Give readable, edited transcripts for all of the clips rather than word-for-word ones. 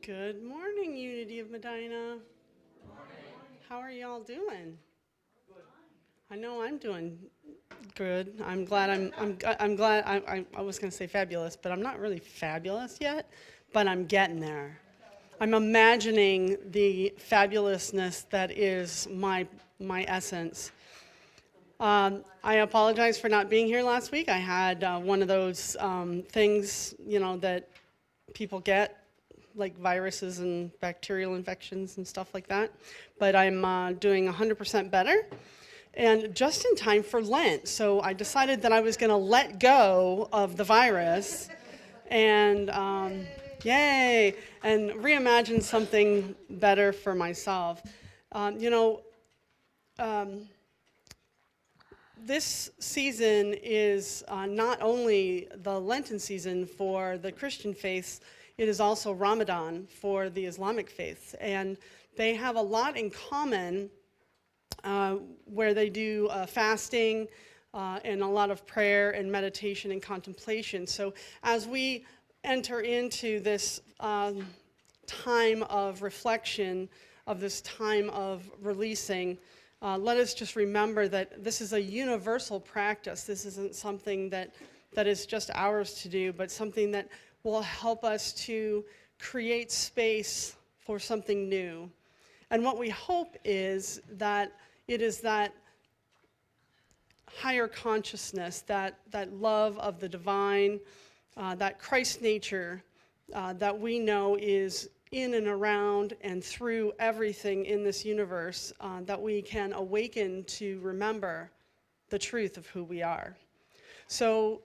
Good morning, Unity of Medina. How are y'all doing? I know I'm doing good. I'm glad I'm glad I was going to say fabulous, but I'm not really fabulous yet, but I'm getting there. I'm imagining the fabulousness that is my essence. I apologize for not being here last week. I had one of those things, that people get, like viruses and bacterial infections and stuff like that. But I'm doing 100% better, and just in time for Lent. So I decided that I was going to let go of the virus and yay, and reimagine something better for myself. Um, you know, um, this season is not only the Lenten season for the Christian faiths, it is also Ramadan for the Islamic faiths. And they have a lot in common where they do fasting and a lot of prayer and meditation and contemplation. So as we enter into this time of reflection, of this time of releasing, let us just remember that this is a universal practice. This isn't something that is just ours to do, but something that will help us to create space for something new. And what we hope is that it is that higher consciousness, that love of the divine, that Christ nature that we know is in and around and through everything in this universe, that we can awaken to remember the truth of who we are. So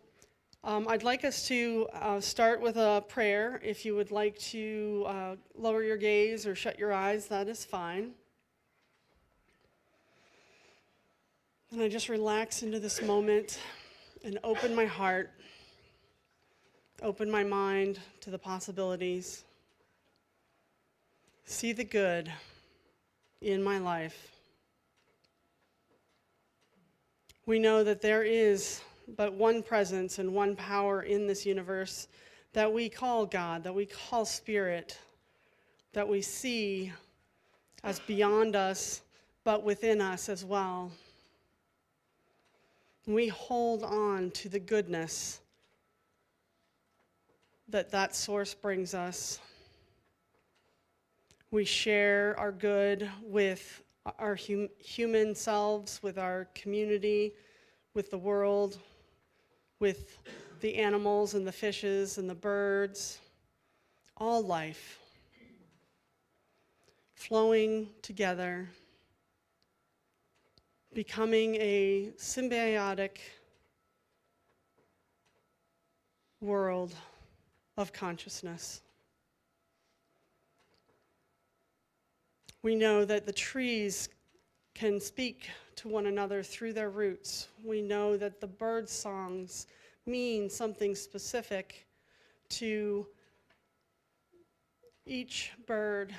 I'd like us to start with a prayer. If you would like to lower your gaze or shut your eyes, that is fine. And I just relax into this moment and open my heart, open my mind to the possibilities. See the good in my life. We know that there is but one presence and one power in this universe that we call God, that we call Spirit, that we see as beyond us, but within us as well. We hold on to the goodness that source brings us. We share our good with our human selves, with our community, with the world, with the animals and the fishes and the birds, all life flowing together, becoming a symbiotic world of consciousness. We know that the trees can speak to one another through their roots. We know that the bird songs mean something specific to each bird,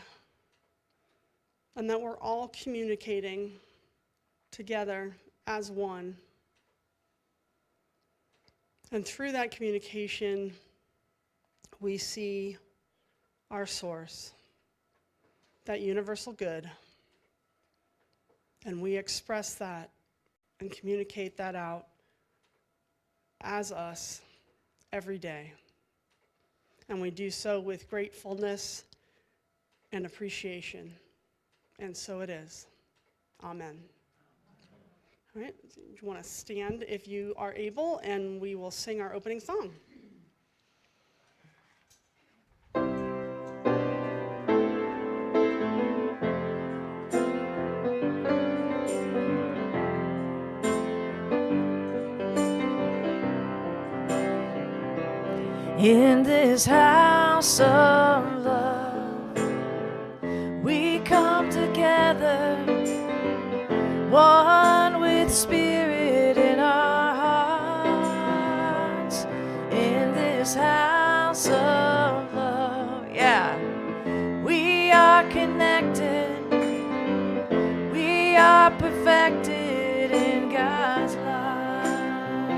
and that we're all communicating together as one. And through that communication, we see our source, that universal good, and we express that and communicate that out as us every day. And we do so with gratefulness and appreciation. And so it is. Amen. All right, you want to stand if you are able, and we will sing our opening song. In this house of love, we come together, one with spirit in our hearts. In this house of love, yeah, we are connected, we are perfected in God's love,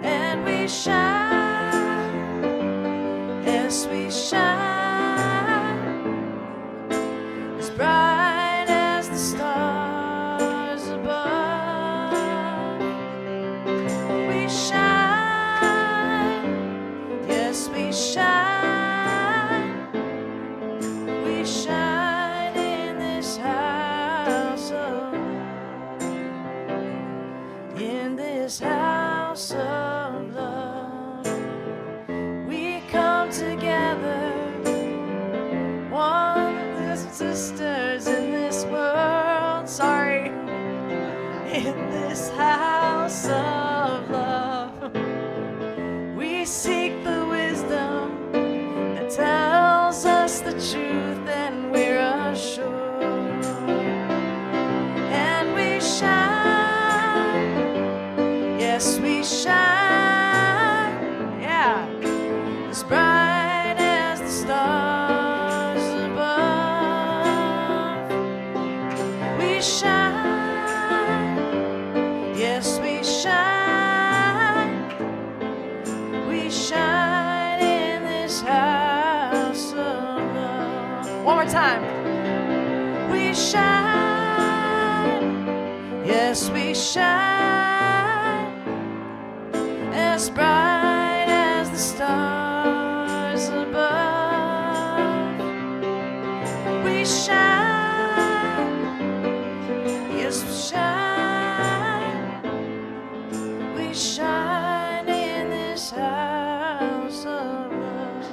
and we shine. Yes, we shine. this house of love. We come together, one as sisters in this world. Sorry, in this house of love. We seek the wisdom that tells us the truth, and we're assured. And we shine, yes, we shine, yeah, as bright as the stars above. We shine, yes, we shine, we shine in this house of love. One more time. We shine, yes, we shine, as bright as the stars above. We shine, yes, we shine, we shine in this house of love.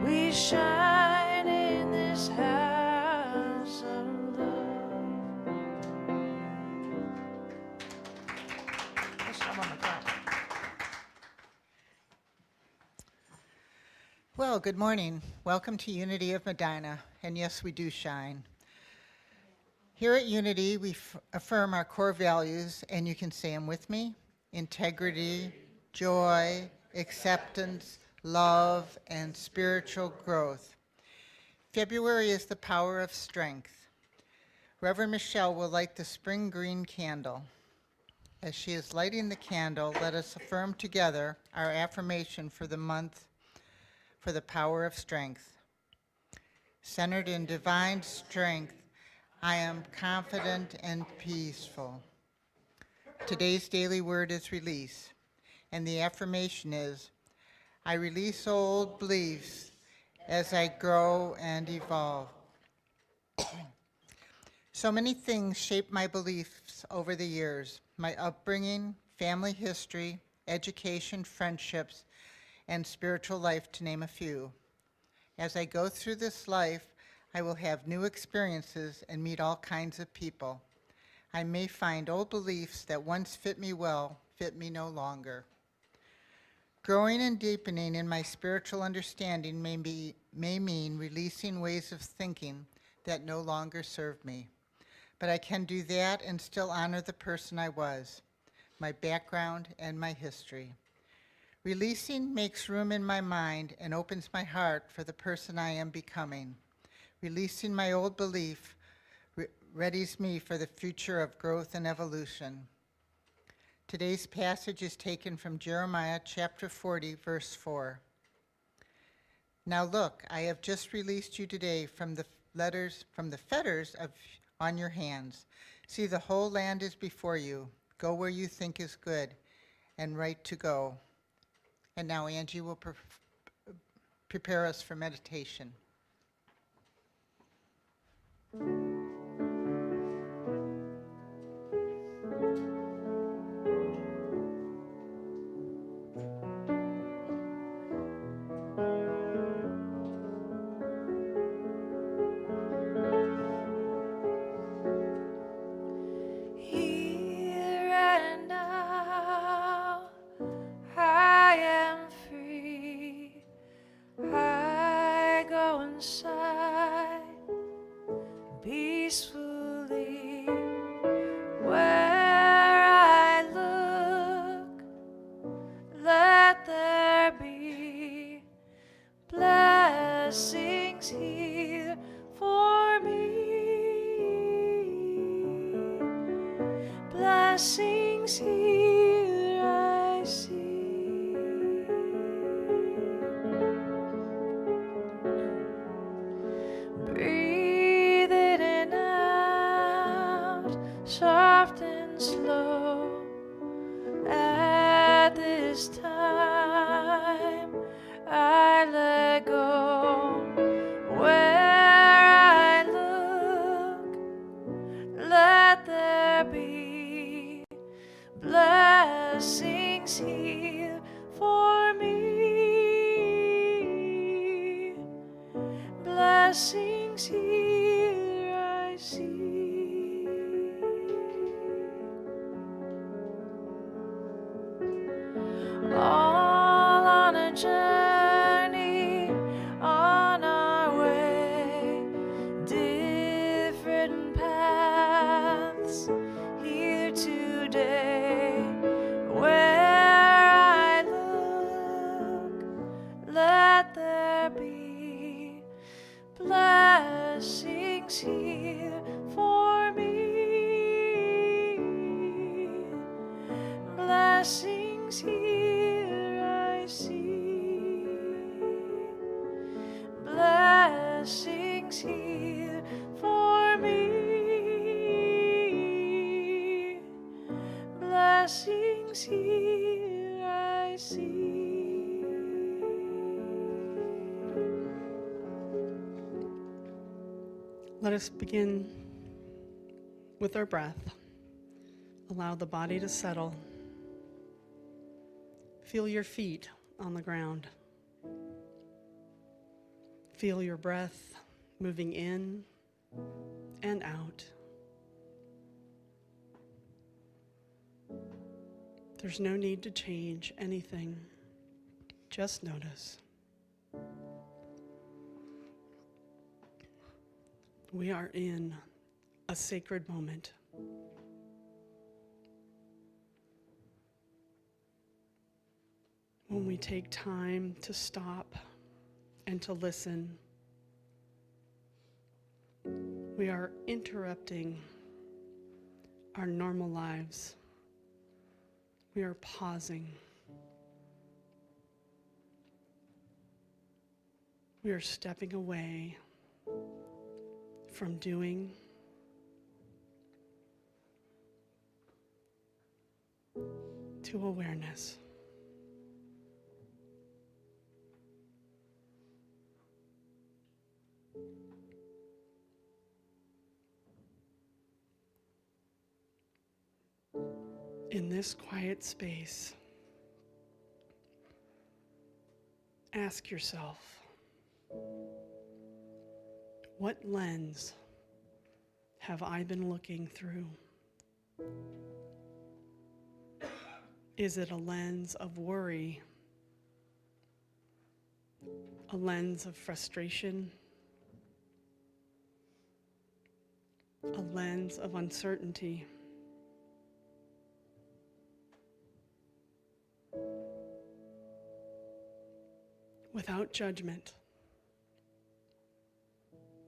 We shine in this house of love. Well, good morning. Welcome to Unity of Medina, and yes, we do shine. Here at Unity, we affirm our core values, and you can say them with me: integrity, joy, acceptance, love, and spiritual growth. February is the power of strength. Reverend Michele will light the spring green candle. As she is lighting the candle, let us affirm together our affirmation for the month for the power of strength. Centered in divine strength, I am confident and peaceful. Today's daily word is release, and the affirmation is, I release old beliefs as I grow and evolve. So many things shape my beliefs over the years: my upbringing, family history, education, friendships, and spiritual life, to name a few. As I go through this life, I will have new experiences and meet all kinds of people. I may find old beliefs that once fit me well, fit me no longer. Growing and deepening in my spiritual understanding may mean releasing ways of thinking that no longer serve me. But I can do that and still honor the person I was, my background, and my history. Releasing makes room in my mind and opens my heart for the person I am becoming. Releasing my old belief readies me for the future of growth and evolution. Today's passage is taken from Jeremiah chapter 40, verse 4. Now look, I have just released you today from the fetters on your hands. See, the whole land is before you. Go where you think is good and right to go. And now Angie will prepare us for meditation. Here and now, I am free. I go inside peacefully. Where I look, let there be blessings here for me. Blessings here I see. Breathe in and out, soft and slow. At this time, I let go. Where I look, let there be Blessings here for me. Blessings here I see. All on a journey, on our way, different paths here today. Where I look, let there be blessings here for me. Blessings here I see. Blessings here for me. Blessings here I see. Let us begin with our breath. Allow the body to settle. Feel your feet on the ground. Feel your breath moving in and out. There's no need to change anything. Just notice. We are in a sacred moment. When we take time to stop and to listen, we are interrupting our normal lives. We are pausing. We are stepping away from doing to awareness. In this quiet space, ask yourself, what lens have I been looking through? Is it a lens of worry? A lens of frustration? A lens of uncertainty? Without judgment,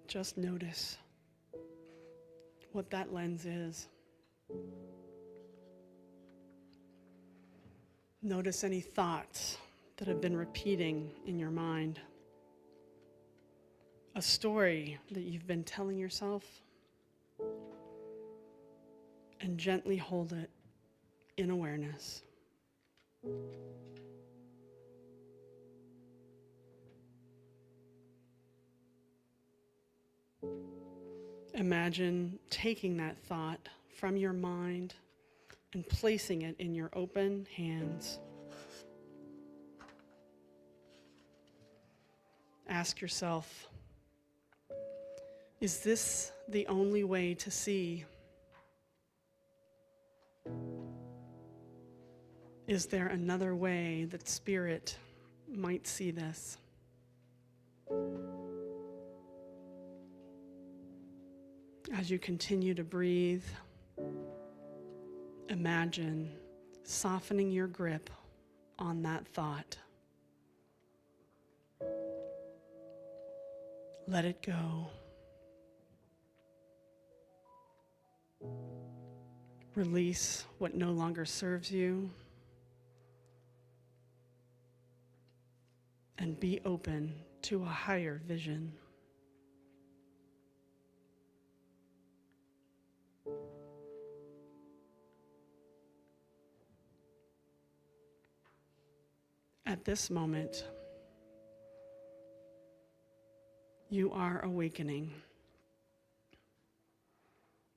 just notice what that lens is. Notice any thoughts that have been repeating in your mind. A story that you've been telling yourself, and gently hold it in awareness. Imagine taking that thought from your mind and placing it in your open hands. Ask yourself, is this the only way to see? Is there another way that Spirit might see this? As you continue to breathe, imagine softening your grip on that thought. Let it go. Release what no longer serves you. And be open to a higher vision. At this moment, you are awakening.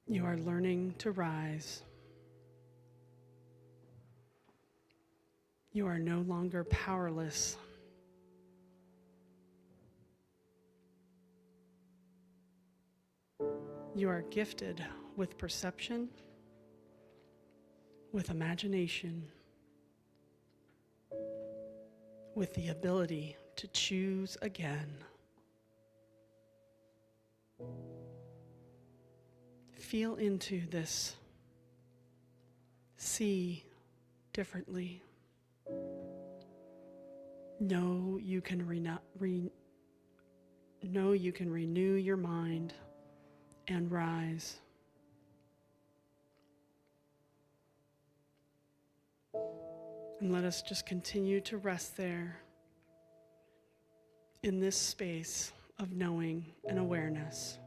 You are learning to rise. You are no longer powerless. You are gifted with perception, with imagination, with the ability to choose again. Feel into this. See differently. Know you can renew your mind and rise. And let us just continue to rest there in this space of knowing and awareness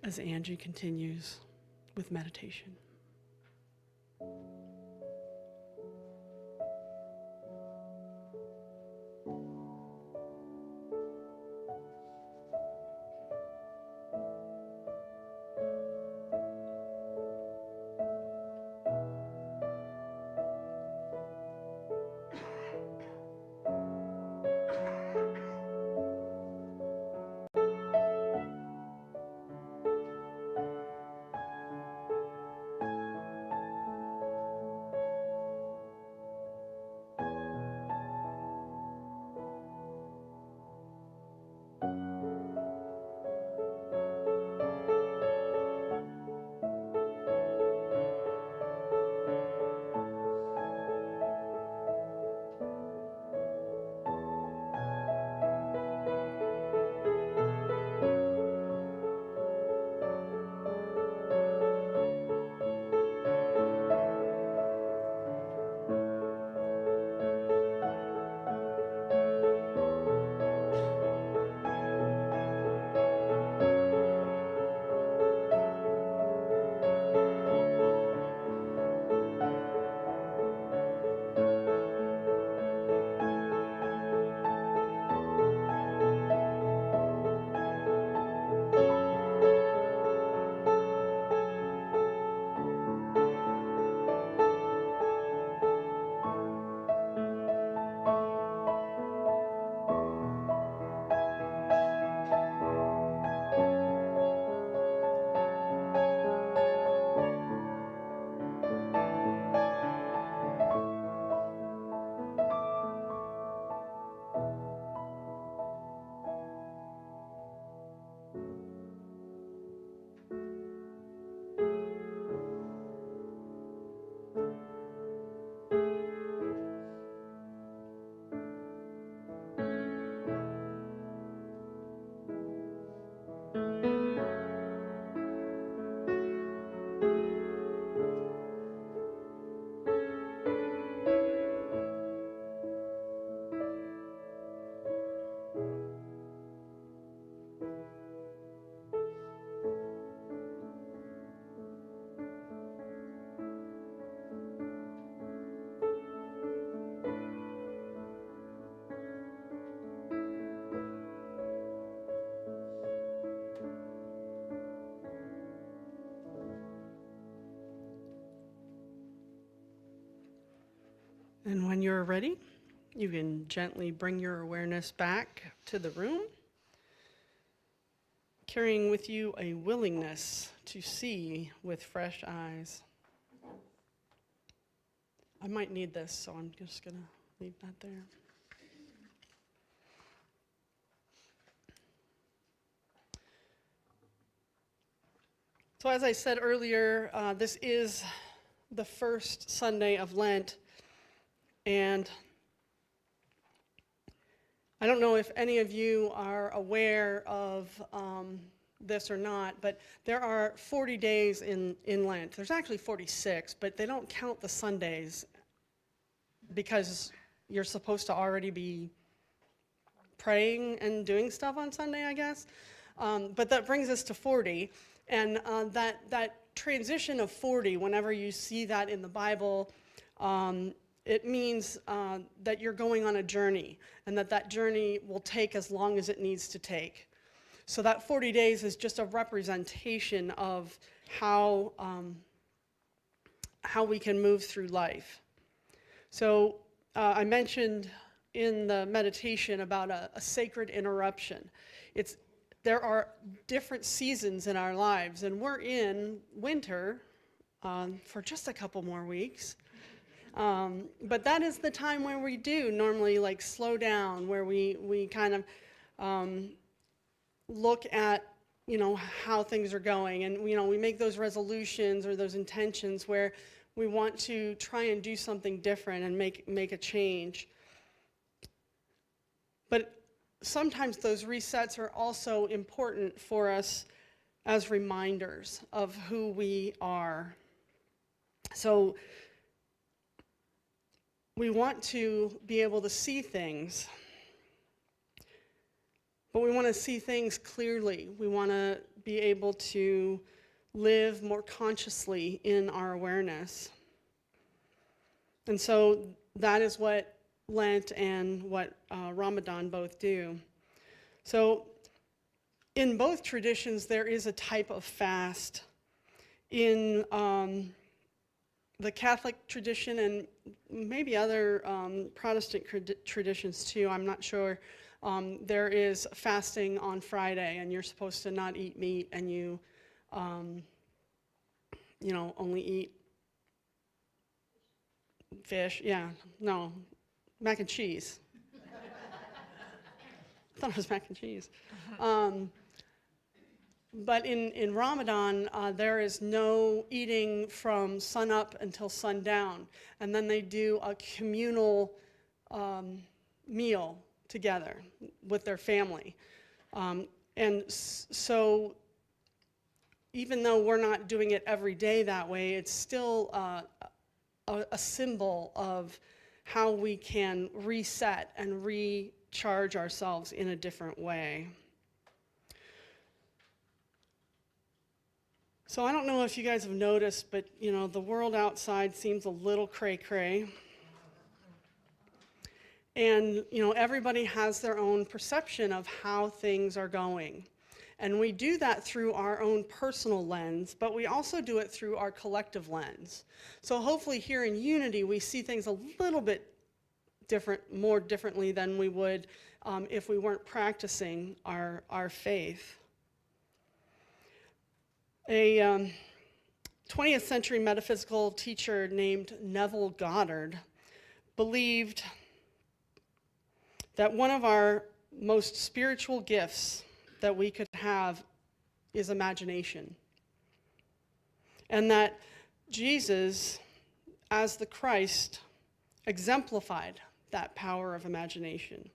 as Angie continues with meditation. And when you're ready, you can gently bring your awareness back to the room, carrying with you a willingness to see with fresh eyes. I might need this, so I'm just going to leave that there. So as I said earlier, this is the first Sunday of Lent, and I don't know if any of you are aware of this or not, but there are 40 days in Lent. There's actually 46, but they don't count the Sundays because you're supposed to already be praying and doing stuff on Sunday, I guess. But that brings us to 40, and that transition of 40, whenever you see that in the Bible, it means that you're going on a journey, and that journey will take as long as it needs to take. So that 40 days is just a representation of how we can move through life. So I mentioned in the meditation about a sacred interruption. There are different seasons in our lives, and we're in winter for just a couple more weeks. But that is the time where we do normally like slow down, where we kind of look at, how things are going, and we make those resolutions or those intentions where we want to try and do something different and make a change. But sometimes those resets are also important for us as reminders of who we are. So we want to be able to see things, but we want to see things clearly. We want to be able to live more consciously in our awareness. And so that is what Lent and what Ramadan both do. So in both traditions, there is a type of fast. In the Catholic tradition and maybe other Protestant traditions too, I'm not sure, there is fasting on Friday, and you're supposed to not eat meat, and you only eat fish. Mac and cheese. I thought it was mac and cheese. But in Ramadan, there is no eating from sunup until sundown. And then they do a communal meal together with their family. So even though we're not doing it every day that way, it's still a symbol of how we can reset and recharge ourselves in a different way. So I don't know if you guys have noticed, but the world outside seems a little cray-cray. And everybody has their own perception of how things are going. And we do that through our own personal lens, but we also do it through our collective lens. So hopefully here in Unity, we see things a little bit more differently than we would if we weren't practicing our faith. A 20th century metaphysical teacher named Neville Goddard believed that one of our most spiritual gifts that we could have is imagination. And that Jesus, as the Christ, exemplified that power of imagination,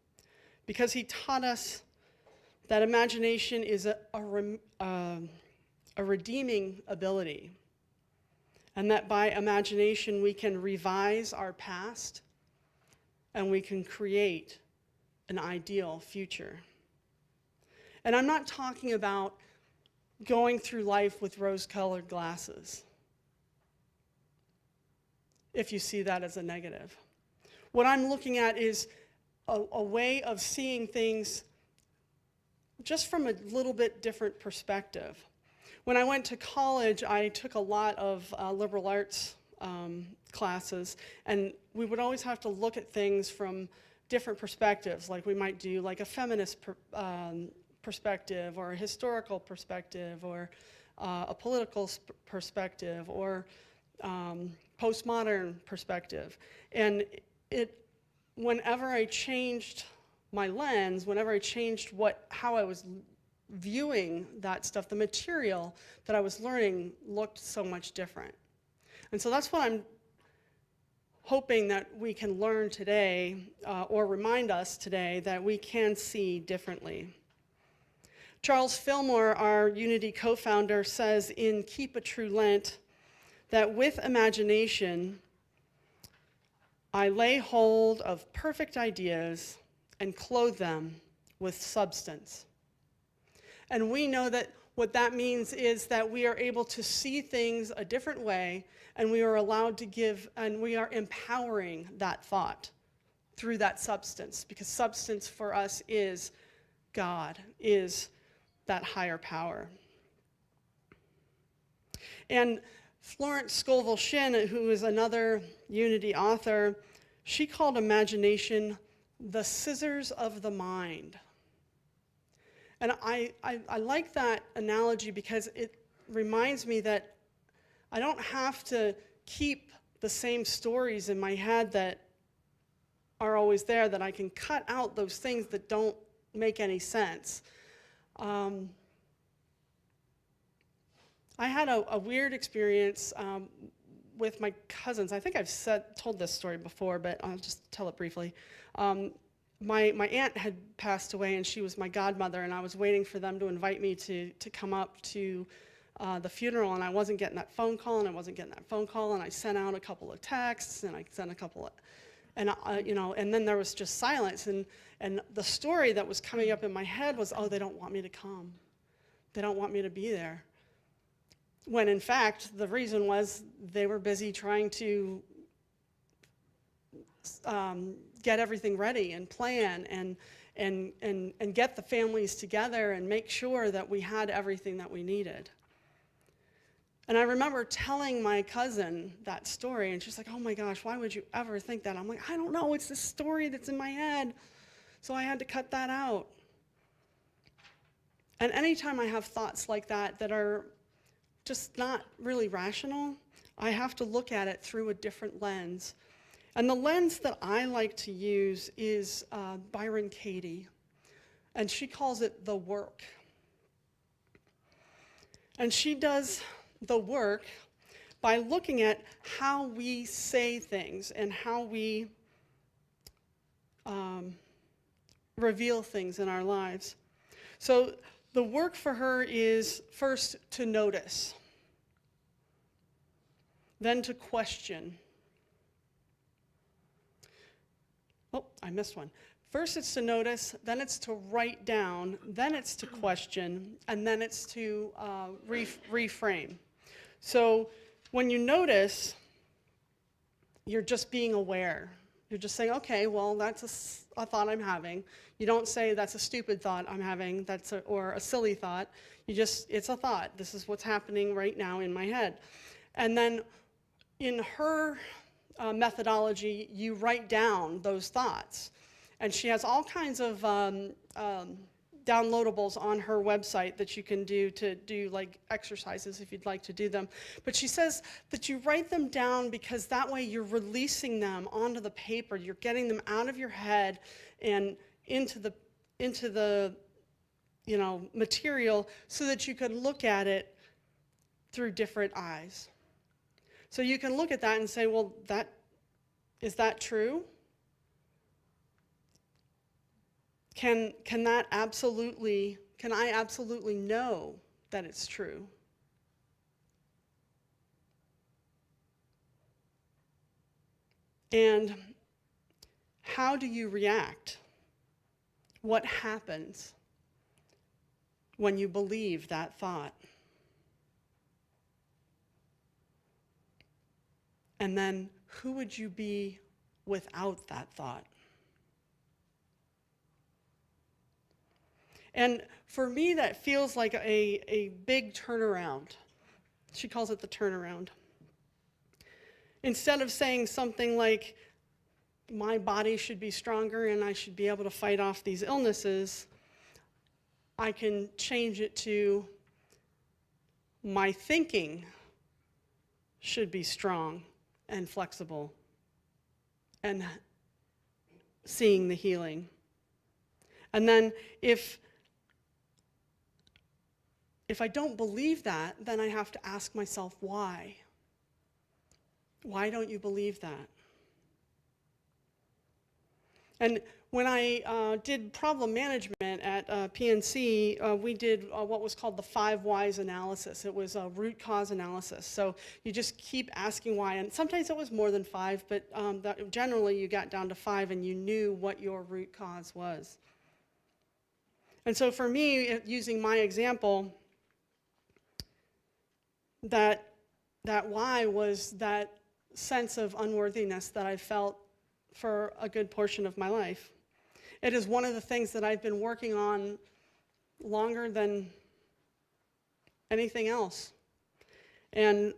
because he taught us that imagination is a redeeming ability, and that by imagination we can revise our past and we can create an ideal future. And I'm not talking about going through life with rose-colored glasses, if you see that as a negative. What I'm looking at is a way of seeing things just from a little bit different perspective. When I went to college, I took a lot of liberal arts classes, and we would always have to look at things from different perspectives. Like we might do like a feminist perspective, or a historical perspective, or a political perspective, or postmodern perspective. And whenever I changed my lens, whenever I changed how I was viewing that stuff, the material that I was learning looked so much different. And so that's what I'm hoping that we can learn today, or remind us today that we can see differently. Charles Fillmore, our Unity co-founder, says in Keep a True Lent that with imagination, I lay hold of perfect ideas and clothe them with substance. And we know that what that means is that we are able to see things a different way, and we are allowed to give, and we are empowering that thought through that substance, because substance for us is God, is that higher power. And Florence Scovel Shinn, who is another Unity author, She called imagination the scissors of the mind. And I like that analogy because it reminds me that I don't have to keep the same stories in my head that are always there, that I can cut out those things that don't make any sense. I had a weird experience with my cousins. I think I've told this story before, but I'll just tell it briefly. My aunt had passed away, and she was my godmother, and I was waiting for them to invite me to come up to the funeral, and I wasn't getting that phone call, and I sent out a couple of texts, and I sent a couple of, and and then there was just silence, and the story that was coming up in my head was, oh, they don't want me to come. They don't want me to be there. When in fact, the reason was they were busy trying to get everything ready and plan and get the families together and make sure that we had everything that we needed. And I remember telling my cousin that story, and she's like, oh my gosh, why would you ever think that? I'm like, I don't know, it's this story that's in my head. So I had to cut that out. And anytime I have thoughts like that that are just not really rational, I have to look at it through a different lens. And the lens that I like to use is Byron Katie, and she calls it the work. And she does the work by looking at how we say things and how we reveal things in our lives. So the work for her is first to notice, then to question. Oh, I missed one. First it's to notice, then it's to write down, then it's to question, and then it's to reframe. So when you notice, you're just being aware. You're just saying, okay, well, that's a thought I'm having. You don't say that's a stupid thought I'm having, or a silly thought. It's a thought. This is what's happening right now in my head. And then in her methodology, you write down those thoughts. And she has all kinds of downloadables on her website that you can do to do like exercises if you'd like to do them. But she says that you write them down because that way you're releasing them onto the paper. You're getting them out of your head and into the material so that you can look at it through different eyes. So you can look at that and say, well, is that true? Can I absolutely know that it's true? And how do you react? What happens when you believe that thought? And then who would you be without that thought? And for me, that feels like a big turnaround. She calls it the turnaround. Instead of saying something like, my body should be stronger and I should be able to fight off these illnesses, I can change it to, my thinking should be strong and flexible and seeing the healing. And then if I don't believe that, then I have to ask myself why. Why don't you believe that? And when I did problem management at PNC, we did what was called the 5 whys analysis. It was a root cause analysis. So you just keep asking why, and sometimes it was more than 5, but generally you got down to 5 and you knew what your root cause was. And so for me, using my example, that why was that sense of unworthiness that I felt for a good portion of my life. It is one of the things that I've been working on longer than anything else. And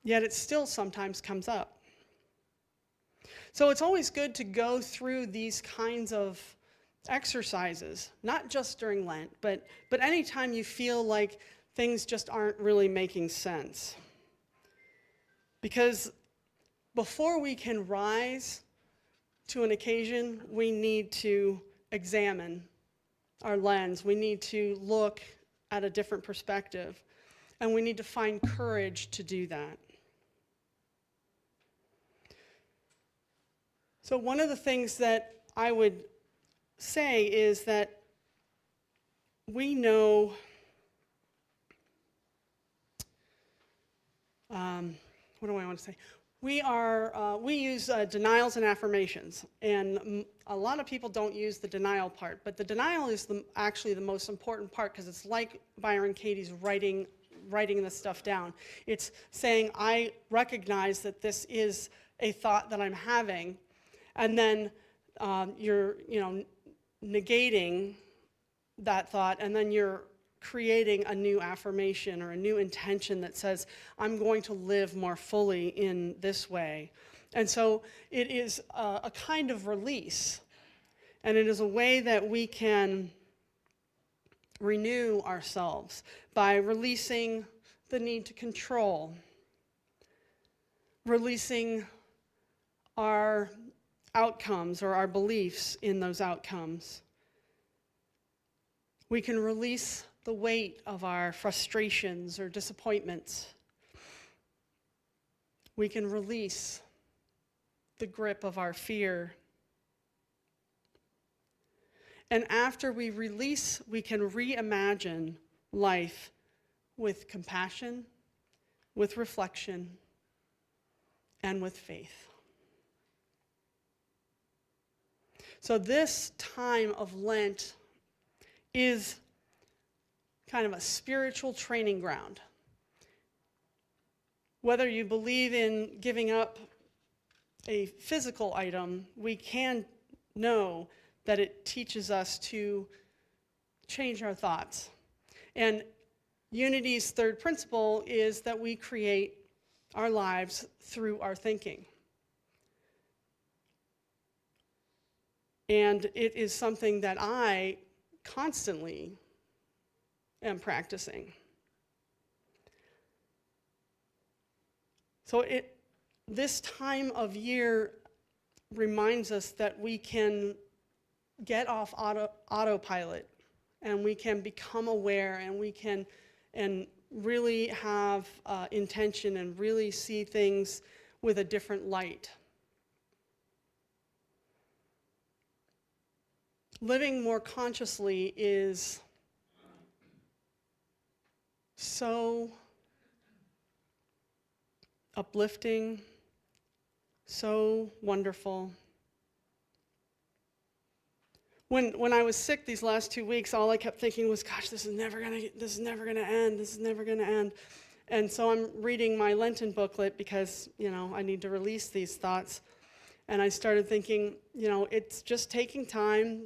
yet it still sometimes comes up. So it's always good to go through these kinds of exercises, not just during Lent, but anytime you feel like things just aren't really making sense. Because before we can rise to an occasion, we need to examine our lens. We need to look at a different perspective, and we need to find courage to do that. So one of the things that I would say is that we know, what do I want to say? We use denials and affirmations, and a lot of people don't use the denial part, but the denial is actually the most important part, because it's like Byron Katie's writing this stuff down. It's saying, I recognize that this is a thought that I'm having, and then you're negating that thought, and then you're creating a new affirmation or a new intention that says, I'm going to live more fully in this way. And so it is a kind of release, and it is a way that we can renew ourselves by releasing the need to control, releasing our outcomes or our beliefs in those outcomes. We can release the weight of our frustrations or disappointments. We can release the grip of our fear. And after we release, we can reimagine life with compassion, with reflection, and with faith. So this time of Lent is kind of a spiritual training ground. Whether you believe in giving up a physical item, we can know that it teaches us to change our thoughts. And Unity's third principle is that we create our lives through our thinking. And it is something that I constantly am practicing. So this time of year reminds us that we can get off autopilot, and we can become aware, and we can really have intention and really see things with a different light. Living more consciously is so uplifting, so wonderful. When I was sick these last 2 weeks, all I kept thinking was, gosh, this is never gonna end. And so I'm reading my Lenten booklet because, I need to release these thoughts. And I started thinking, it's just taking time.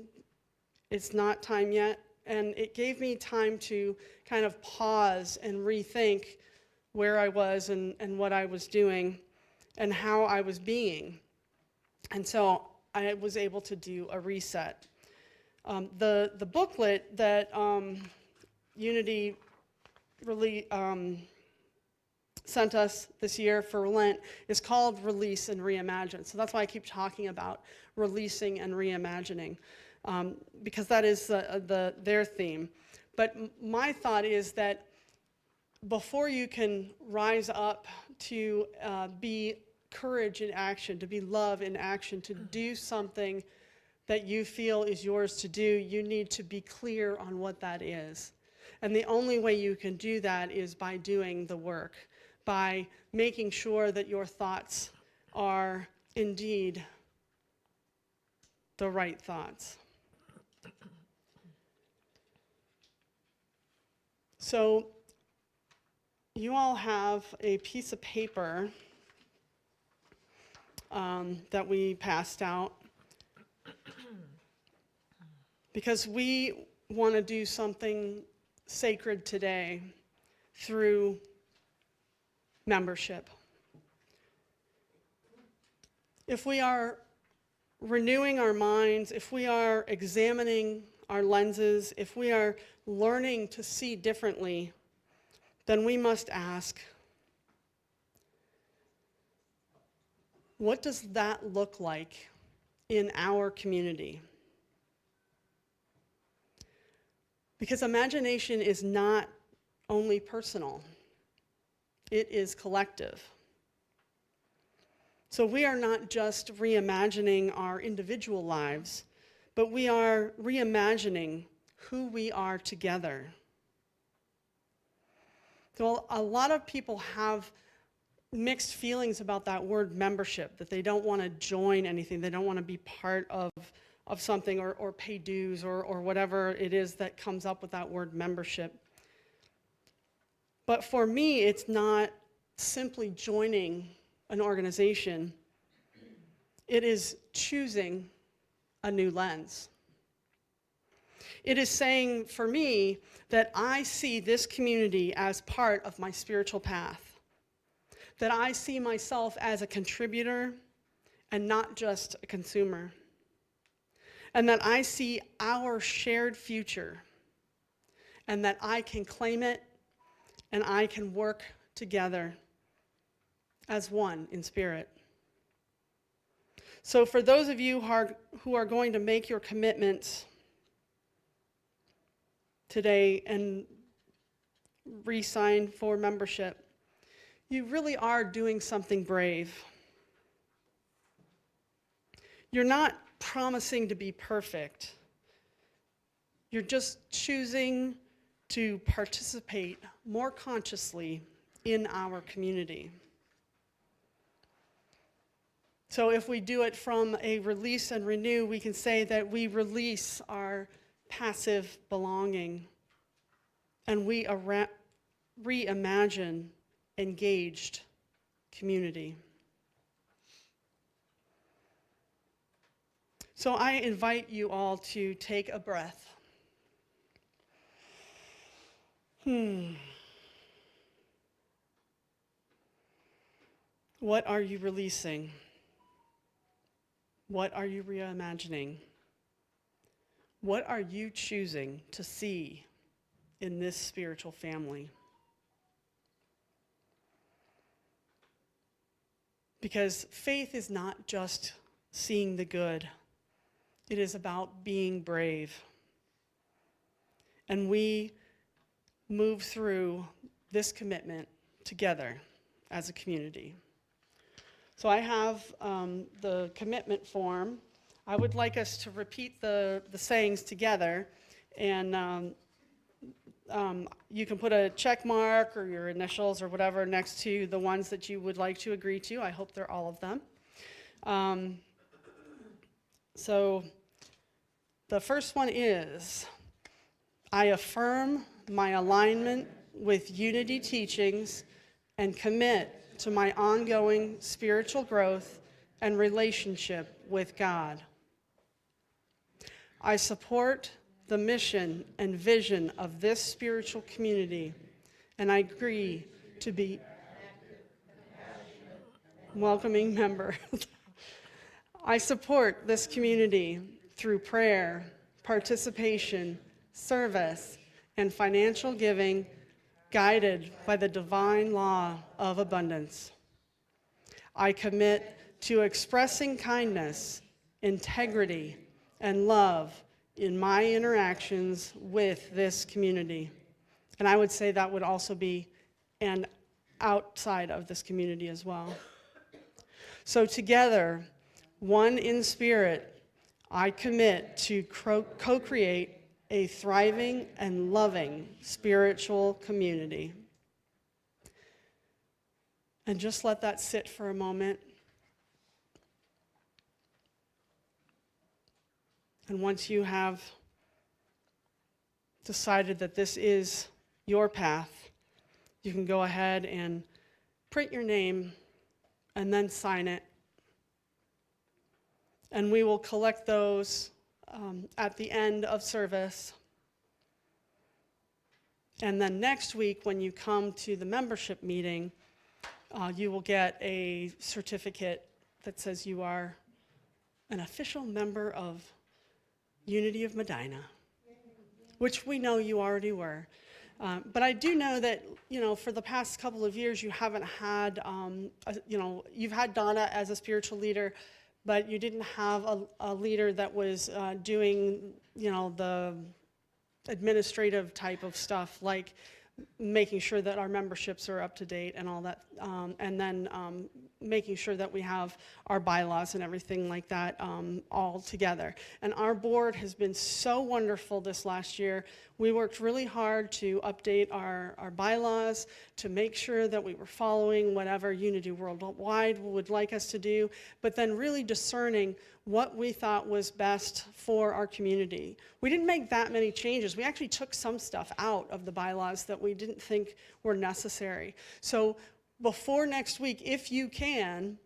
It's not time yet. And it gave me time to kind of pause and rethink where I was and what I was doing and how I was being. And so I was able to do a reset. The booklet that Unity really sent us this year for Lent is called Release and Reimagine. So that's why I keep talking about releasing and reimagining, because that is their theme. But my thought is that before you can rise up to be courage in action, to be love in action, to do something that you feel is yours to do, you need to be clear on what that is. And the only way you can do that is by doing the work, by making sure that your thoughts are indeed the right thoughts. So you all have a piece of paper that we passed out, because we want to do something sacred today through membership. If we are renewing our minds, if we are examining our lenses, if we are learning to see differently, then we must ask, what does that look like in our community? Because imagination is not only personal, it is collective. So we are not just reimagining our individual lives, but we are reimagining who we are together. So a lot of people have mixed feelings about that word membership, that they don't want to join anything, they don't want to be part of something or pay dues or whatever it is that comes up with that word membership. But for me, it's not simply joining an organization, it is choosing a new lens. It is saying for me that I see this community as part of my spiritual path, that I see myself as a contributor and not just a consumer, and that I see our shared future and that I can claim it and I can work together as one in spirit. So for those of you who are going to make your commitments today and re-sign for membership, you really are doing something brave. You're not promising to be perfect. You're just choosing to participate more consciously in our community. So if we do it from a release and renew, we can say that we release our passive belonging and we reimagine engaged community. So I invite you all to take a breath. What are you releasing? What are you reimagining? What are you choosing to see in this spiritual family? Because faith is not just seeing the good. It is about being brave. And we move through this commitment together as a community. So I have the commitment form. I would like us to repeat the sayings together, and you can put a check mark or your initials or whatever next to the ones that you would like to agree to. I hope they're all of them. So the first one is, I affirm my alignment with Unity teachings and commit to my ongoing spiritual growth and relationship with God. I support the mission and vision of this spiritual community, and I agree to be a welcoming member. I support this community through prayer, participation, service, and financial giving, guided by the divine law of abundance. I commit to expressing kindness, integrity, and love in my interactions with this community. And I would say that would also be and outside of this community as well. So together, one in spirit, I commit to co-create a thriving and loving spiritual community. And just let that sit for a moment. And once you have decided that this is your path, you can go ahead and print your name and then sign it. And we will collect those at the end of service. And then next week, when you come to the membership meeting, you will get a certificate that says you are an official member of Unity of Medina, which we know you already were. But I do know that, for the past couple of years, you haven't had, you've had Donna as a spiritual leader, but you didn't have a leader that was doing, the administrative type of stuff, like making sure that our memberships are up to date and all that, and then making sure that we have our bylaws and everything like that all together. And our board has been so wonderful this last year. We worked really hard to update our bylaws, to make sure that we were following whatever Unity Worldwide would like us to do, but then really discerning what we thought was best for our community. We didn't make that many changes. We actually took some stuff out of the bylaws that we didn't think were necessary. So before next week, if you can,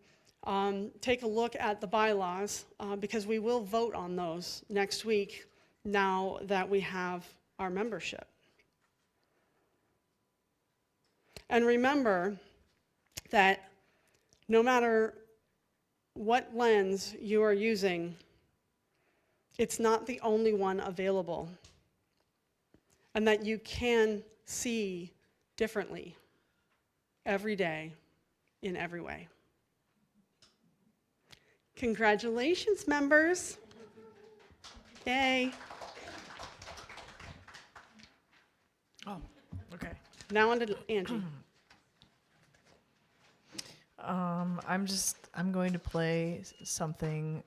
take a look at the bylaws, because we will vote on those next week now that we have our membership. And remember that no matter what lens you are using, it's not the only one available, and that you can see differently every day in every way. Congratulations, members. Yay. Oh, okay. Now on to Angie. I'm going to play something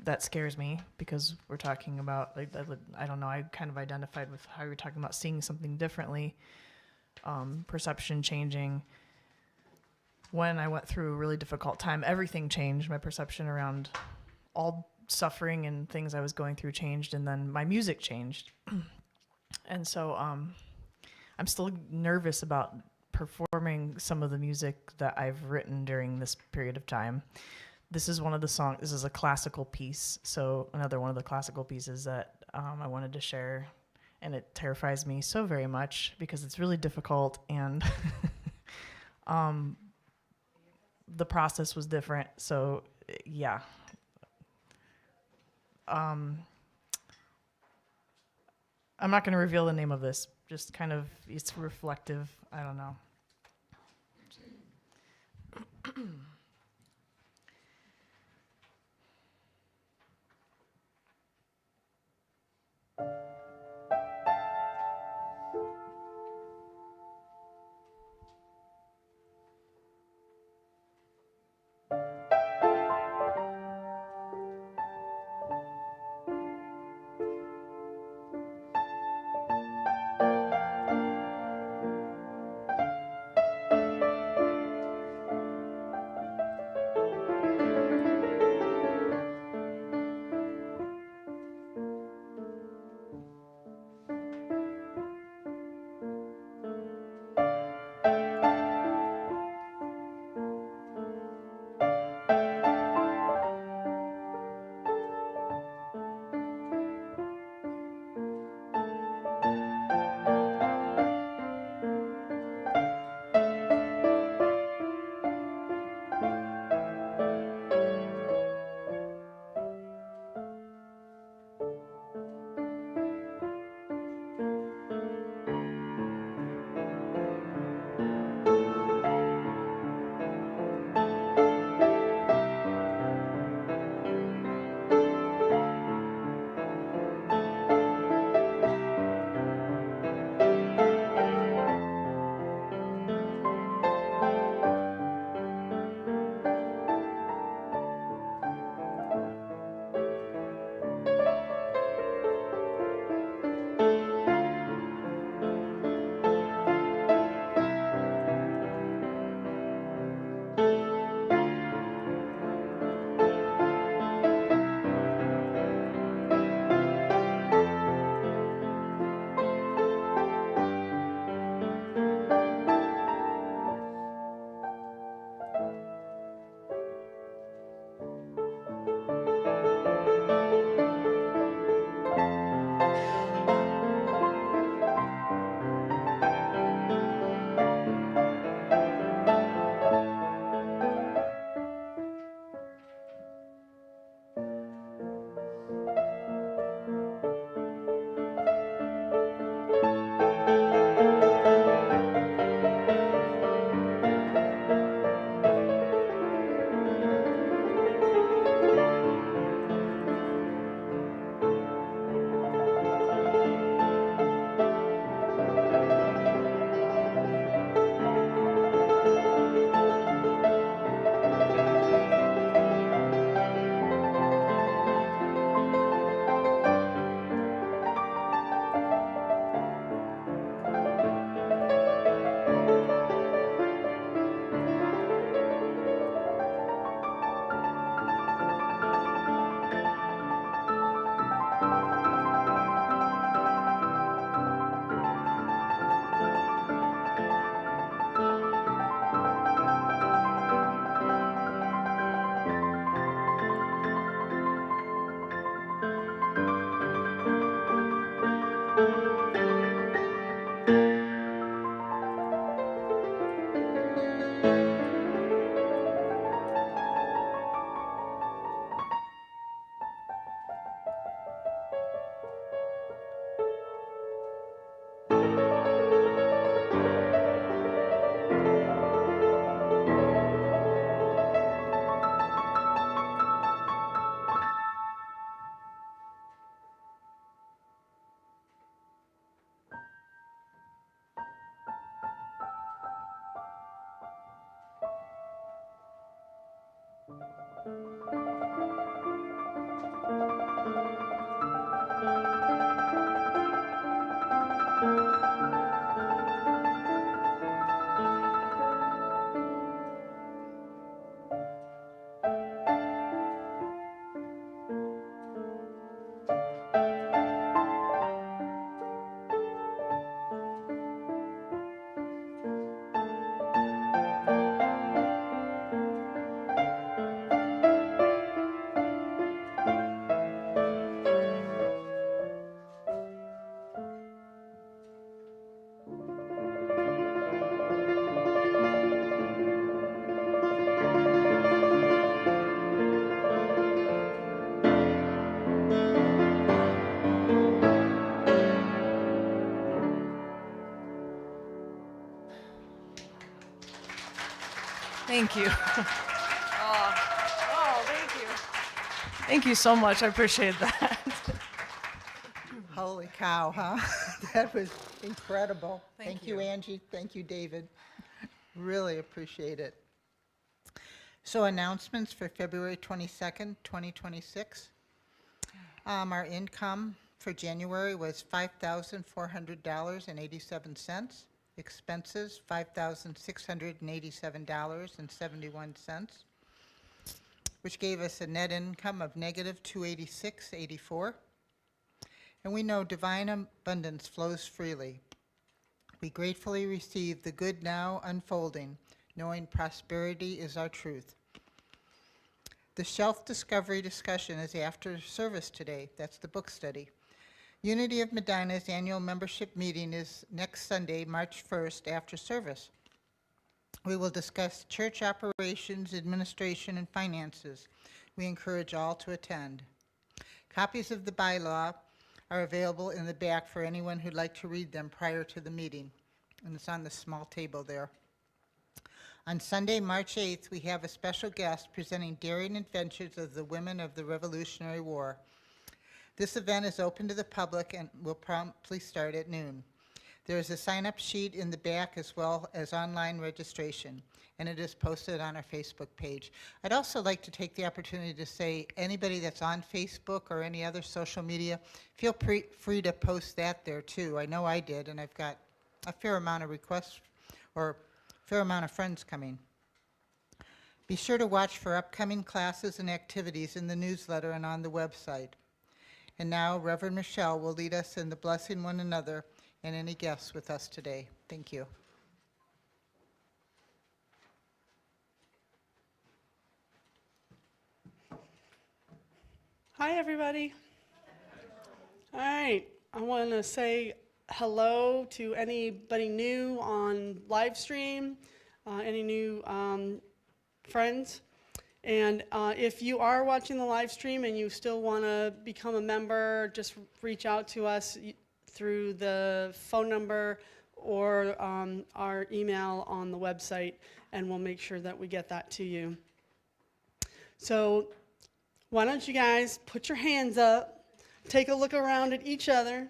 that scares me, because we're talking about, like, I don't know, I kind of identified with how you're talking about seeing something differently, perception changing. When I went through a really difficult time, everything changed. My perception around all suffering and things I was going through changed, and then my music changed. And so I'm still nervous about performing some of the music that I've written during this period of time. This is one of the songs, this is a classical piece, so another one of the classical pieces that I wanted to share, and it terrifies me so very much because it's really difficult, and the process was different, so yeah. I'm not going to reveal the name of this, just kind of, it's reflective, I don't know. Thank you. Oh, thank you. Thank you so much. I appreciate that. Holy cow, huh? That was incredible. Thank Thank you, you. Angie. Thank you, David. Really appreciate it. So announcements for February 22nd, 2026. Our income for January was $5,400.87. Expenses, $5,687.71, which gave us a net income of negative $286.84. And we know divine abundance flows freely. We gratefully receive the good now unfolding, knowing prosperity is our truth. The shelf discovery discussion is after service today. That's the book study. Unity of Medina's annual membership meeting is next Sunday, March 1st, after service. We will discuss church operations, administration, and finances. We encourage all to attend. Copies of the bylaw are available in the back for anyone who'd like to read them prior to the meeting, and it's on the small table there. On Sunday, March 8th, we have a special guest presenting daring adventures of the women of the Revolutionary War. This event is open to the public and will promptly start at noon. There is a sign-up sheet in the back as well as online registration, and it is posted on our Facebook page. I'd also like to take the opportunity to say anybody that's on Facebook or any other social media, feel free to post that there too. I know I did, and I've got a fair amount of requests or fair amount of friends coming. Be sure to watch for upcoming classes and activities in the newsletter and on the website. And now Reverend Michele will lead us in the blessing one another and any guests with us today. Thank you. Hi, everybody. All right, I want to say hello to anybody new on live stream, any new friends. And if you are watching the live stream and you still want to become a member, just reach out to us through the phone number or our email on the website, and we'll make sure that we get that to you. So why don't you guys put your hands up, take a look around at each other,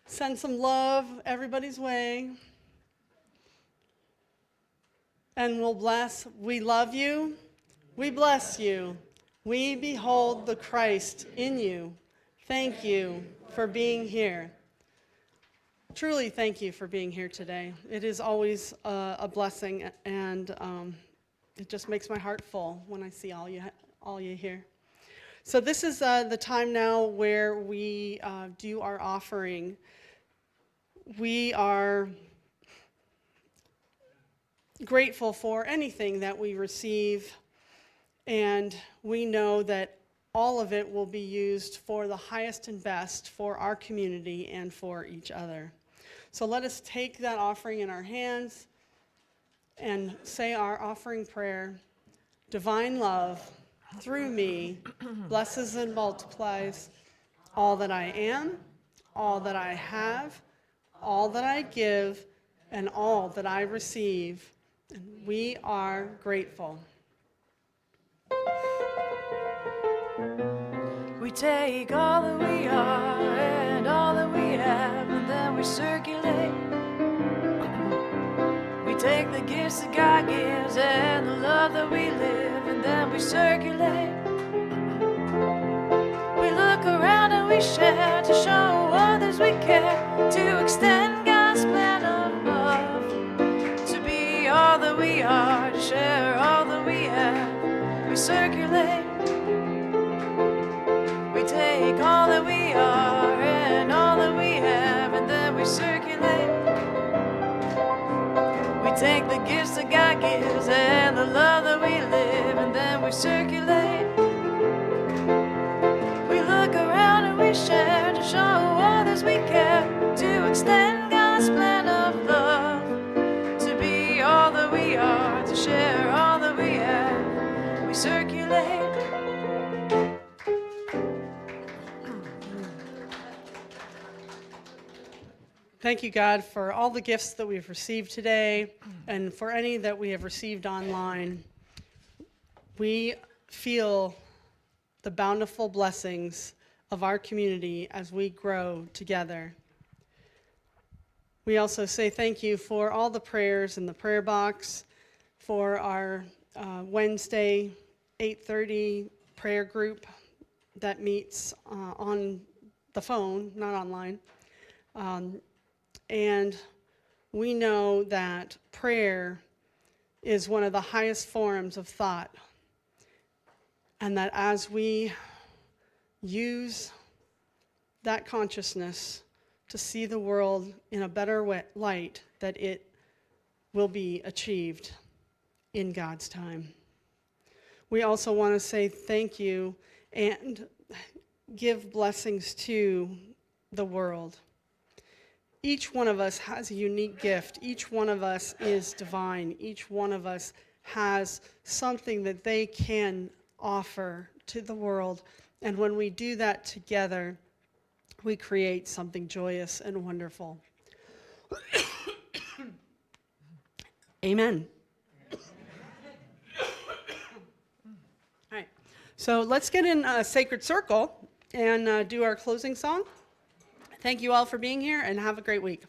send some love everybody's way, and we'll bless. We love you, we bless you, we behold the Christ in you. Thank you for being here. Truly thank you for being here today. It is always a blessing, and it just makes my heart full when I see all you here. So this is the time now where we do our offering. We are grateful for anything that we receive, and we know that all of it will be used for the highest and best for our community and for each other. So let us take that offering in our hands and say our offering prayer. Divine love, through me, blesses and multiplies all that I am, all that I have, all that I give, and all that I receive. And we are grateful. We take all that we are and all that we have, and then we circulate. We take the gifts that God gives and the love that we live, and then we circulate. We look around and we share to show others we care, to extend God's plan of love, to be all that we are, to share all that we have. We circulate. We take all that we are and all that we have, and then we circulate. We take the gifts that God gives and the love that we live, and then we circulate. We look around and we share to show others we care, to extend God's plan of love, to be all that we are, to share all that we have. We circulate. Thank you, God, for all the gifts that we've received today and for any that we have received online. We feel the bountiful blessings of our community as we grow together. We also say thank you for all the prayers in the prayer box, for our Wednesday 8:30 prayer group that meets on the phone, not online. And we know that prayer is one of the highest forms of thought, and that as we use that consciousness to see the world in a better light, that it will be achieved in God's time. We also want to say thank you and give blessings to the world. Each one of us has a unique gift. Each one of us is divine. Each one of us has something that they can offer to the world. And when we do that together, we create something joyous and wonderful. Amen. All right. So let's get in a sacred circle and do our closing song. Thank you all for being here, and have a great week.